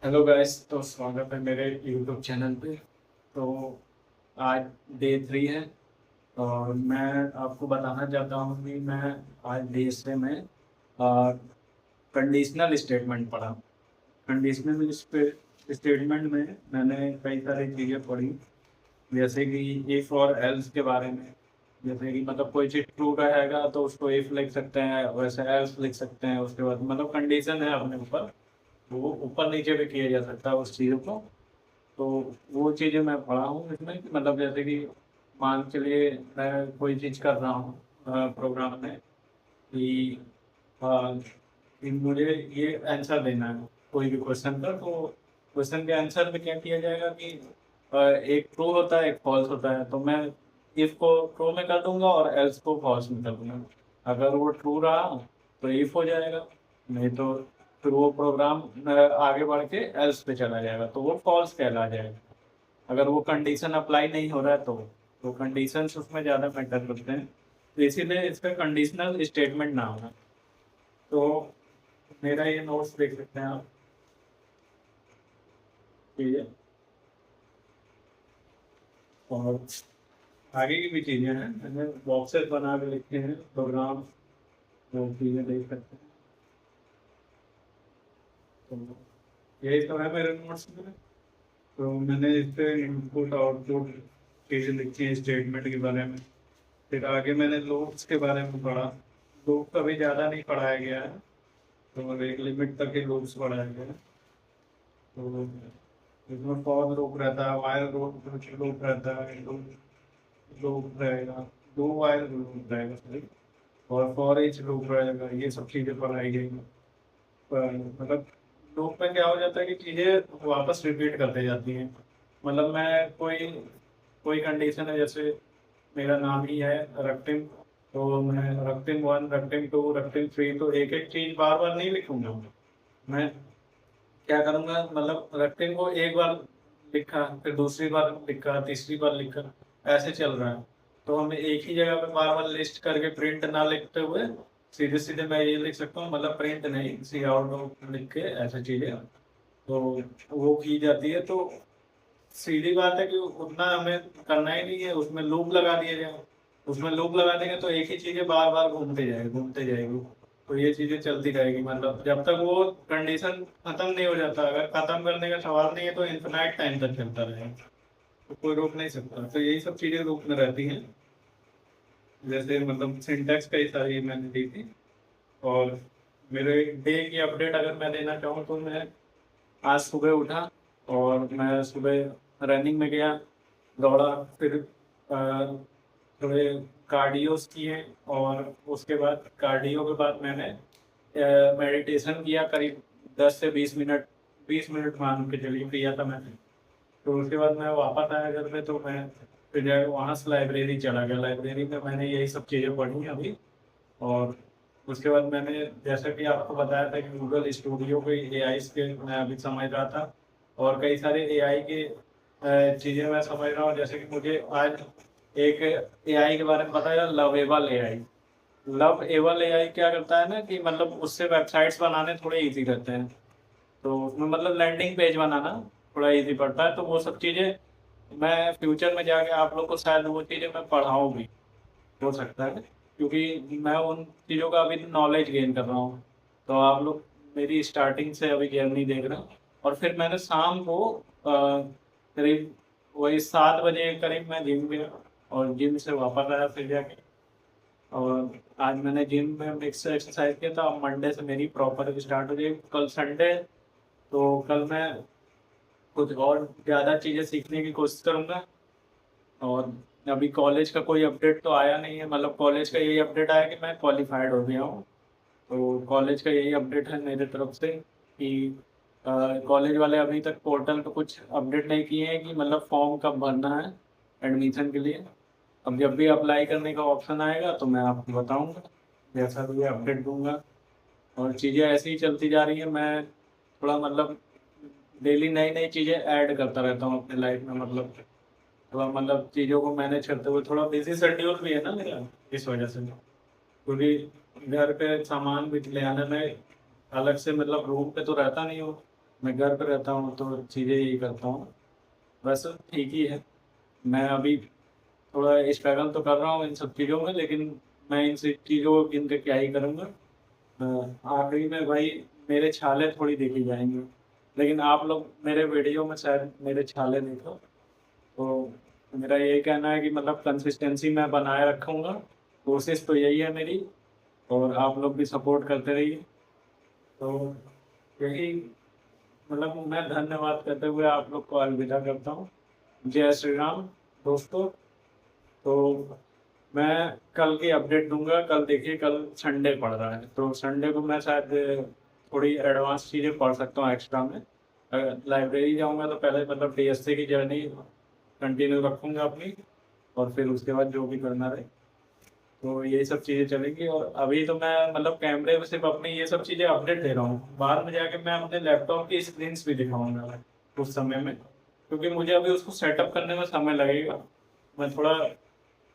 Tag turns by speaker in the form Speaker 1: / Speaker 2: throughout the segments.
Speaker 1: Hello guys, तो स्वागत है मेरे यूट्यूब चैनल पे। तो आज डे 3 है और मैं आपको बताना चाहता हूँ कि मैं आज डे 3 में कंडीशनल स्टेटमेंट पढ़ा। कंडीशनल स्टेटमेंट में मैंने कई सारी चीज़ें पढ़ी, जैसे कि इफ़ और एल्स के बारे में। जैसे कि मतलब कोई चीज़ ट्रू रहेगा तो उसको इफ़ लिख सकते हैं, वैसे एल्स लिख सकते हैं। उसके बाद मतलब कंडीशन है अपने ऊपर, वो ऊपर नीचे भी किया जा सकता है उस चीज़ों को। तो वो चीज़ें मैं पढ़ा हूँ इसमें कि मतलब जैसे कि मान के लिए मैं कोई चीज़ कर रहा हूँ प्रोग्राम में कि अ, कि मुझे ये आंसर देना है कोई भी क्वेश्चन का। तो क्वेश्चन के आंसर में क्या किया जाएगा कि एक ट्रू होता है, एक फॉल्स होता है। तो मैं इफ को ट्रू में कर दूंगा और एल्स को फॉल्स में कर दूंगा। अगर वो ट्रू रहा तो इफ हो जाएगा, नहीं तो फिर वो प्रोग्राम आगे बढ़ के एल्स पे चला जाएगा, तो वो फॉल्स कहला जाएगा। अगर वो कंडीशन अप्लाई नहीं हो रहा है तो कंडीशंस उसमें ज़्यादा मैटर करते हैं, तो इसीलिए इसका कंडीशनल स्टेटमेंट नाम है। तो मेरा ये नोट्स देख सकते हैं आप। ठीक है। और आगे की भी चीज़ें हैं, मैंने बॉक्सेस बना के लिखे हैं प्रोग्राम, वो चीज़ें देख सकते हैं। तो यही सब है मेरे नोट्स में। तो मैंने इस पे इनपुट आउटपुट चीज़ें लिखी हैं स्टेटमेंट के बारे में। फिर आगे मैंने लूप्स के बारे में पढ़ा। लूप कभी ज़्यादा नहीं पढ़ाया गया है, तो एक लिमिट तक ही लूप्स पढ़ाया गया है। तो इसमें फॉर लूप रहता है, वाइल लूप रहता है, लूप रहेगा, डू वाइल लूप रहेगा, सॉरी, और फॉर ईच लूप रहेगा। ये सब चीज़ें पढ़ाई गई हैं। पर मतलब लूप में क्या हो जाता है कि चीज़ें वापस रिपीट करते जाती हैं। मतलब मैं कोई कोई कंडीशन है, जैसे मेरा नाम ही है रक्टिम, तो मैं रक्टिम 1, रक्टिम 2, रक्टिम 3, तो एक एक चीज़ बार बार नहीं लिखूंगा। मैं क्या करूंगा, मतलब रट्टे को एक बार लिखा, फिर दूसरी बार लिखा, तीसरी बार लिखा, ऐसे चल रहा है। तो हमें एक ही जगह पे बार बार लिस्ट करके प्रिंट ना लिखते हुए सीधे सीधे मैं ये लिख सकता हूँ, मतलब प्रिंट नहीं, सी आउट लिख के ऐसे चीजें तो वो की जाती है। तो सीधी बात है कि उतना हमें करना ही नहीं है, उसमें लूप लगा दिया जाए। उसमें लूप लगा देंगे तो एक ही चीजें बार बार घूमते जाएगी। तो ये चीजें चलती रहेगी, मतलब जब तक वो कंडीशन खत्म नहीं हो जाता। अगर खत्म करने का सवाल नहीं है तो इन्फिनाइट टाइम तक चलता रहेगा, तो कोई रोक नहीं सकता। तो यही सब चीजें लूप में रहती हैं। जैसे मतलब सिंटैक्स कई सारी मैंने दी थी। और मेरे डे की अपडेट अगर मैं देना चाहूँ तो मैं आज सुबह उठा और मैं सुबह रनिंग में गया, दौड़ा, फिर थोड़े कार्डियोस किए। और उसके बाद कार्डियो के बाद मैंने मेडिटेशन किया, करीब 10 से 20 मिनट, 20 मिनट मान के चलिए किया था मैंने। तो उसके बाद मैं वापस आया घर पे, तो मैं फिर जाकर वहाँ से लाइब्रेरी चला गया। लाइब्रेरी में मैंने यही सब चीज़ें पढ़ी अभी। और उसके बाद मैंने जैसा कि आपको बताया था कि गूगल स्टूडियो के एआई के मैं अभी समझ रहा था, और कई सारे एआई के चीज़ें मैं समझ रहा हूँ। जैसे कि मुझे आज एक एआई के बारे में पता है, लवेबल एआई। लव एवल एआई क्या करता है ना कि मतलब उससे वेबसाइट्स बनाने थोड़े इजी रहते हैं। तो उसमें मतलब लैंडिंग पेज बनाना थोड़ा इजी पड़ता है। तो वो सब चीज़ें मैं फ्यूचर में जाके आप लोग को शायद वो चीज़ें मैं पढ़ाऊँ भी, हो सकता है, क्योंकि मैं उन चीज़ों का अभी नॉलेज गेन कर रहा हूँ। तो आप लोग मेरी स्टार्टिंग से अभी जर्नी देख रहे हैं। और फिर मैंने शाम को करीब वही 7 बजे के करीब मैं जिम गया, और जिम से वापस आया फिर जाके। और आज मैंने जिम में मिक्स एक्सरसाइज किया था। अब मंडे से मेरी प्रॉपर स्टार्ट हो जाएगी, कल संडे। तो कल मैं कुछ और ज़्यादा चीज़ें सीखने की कोशिश करूँगा। और अभी कॉलेज का कोई अपडेट तो आया नहीं है, मतलब कॉलेज का यही अपडेट आया कि मैं क्वालिफाइड हो गया हूँ। तो कॉलेज का यही अपडेट है मेरे तरफ से कि कॉलेज वाले अभी तक पोर्टल पे कुछ अपडेट नहीं किए हैं कि मतलब फॉर्म कब भरना है एडमिशन के लिए। अब जब भी अप्लाई करने का ऑप्शन आएगा तो मैं आपको बताऊंगा, जैसा भी अपडेट दूंगा। और चीज़ें ऐसे ही चलती जा रही हैं। मैं थोड़ा मतलब डेली नई नई चीज़ें ऐड करता रहता हूँ अपनी लाइफ में, मतलब थोड़ा मतलब चीज़ों को मैनेज करते हुए। थोड़ा बिजी शेड्यूल भी है ना मेरा, इस वजह से। क्योंकि घर पे सामान भी ले आने में अलग से, मतलब रूम पे तो रहता नहीं हूँ, मैं घर पे रहता हूँ तो चीज़ें यही करता हूँ। बस ठीक ही है। मैं अभी थोड़ा स्ट्रगल तो कर रहा हूँ इन सब चीज़ों में, लेकिन मैं इन सब चीज़ों को गिन के क्या ही करूँगा। आखिरी में भाई मेरे छाले थोड़ी देखी जाएंगे, लेकिन आप लोग मेरे वीडियो में शायद मेरे छाले देखो। तो मेरा यही कहना है कि मतलब कंसिस्टेंसी मैं बनाए रखूँगा, कोशिश तो यही है मेरी। और आप लोग भी सपोर्ट करते रहिए। तो यही मतलब मैं धन्यवाद करते हुए आप लोग को अलविदा करता हूँ। जय श्री राम दोस्तों। तो मैं कल की अपडेट दूंगा। कल देखिए, कल संडे पड़ रहा है तो संडे को मैं शायद थोड़ी एडवांस चीज़ें पढ़ सकता हूँ एक्स्ट्रा में। अगर लाइब्रेरी जाऊंगा तो पहले मतलब डीएससी की जर्नी कंटिन्यू रखूंगा अपनी, और फिर उसके बाद जो भी करना रहे तो ये सब चीज़ें चलेंगी। और अभी तो मैं मतलब कैमरे में सिर्फ अपनी ये सब चीज़ें अपडेट दे रहा हूँ, बाद में जाके मैं अपने लैपटॉप की स्क्रीन्स भी दिखाऊंगा उस समय में, क्योंकि मुझे अभी उसको सेटअप करने में समय लगेगा। मैं थोड़ा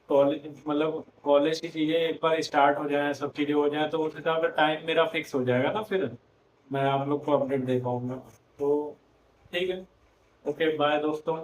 Speaker 1: कॉलेज मतलब कॉलेज की चीज़ें एक बार स्टार्ट हो जाए, सब चीज़ें हो जाए, तो उस हिसाब से टाइम मेरा फिक्स हो जाएगा ना, फिर मैं आप लोग को अपडेट दे पाऊंगा। तो ठीक है। ओके बाय दोस्तों।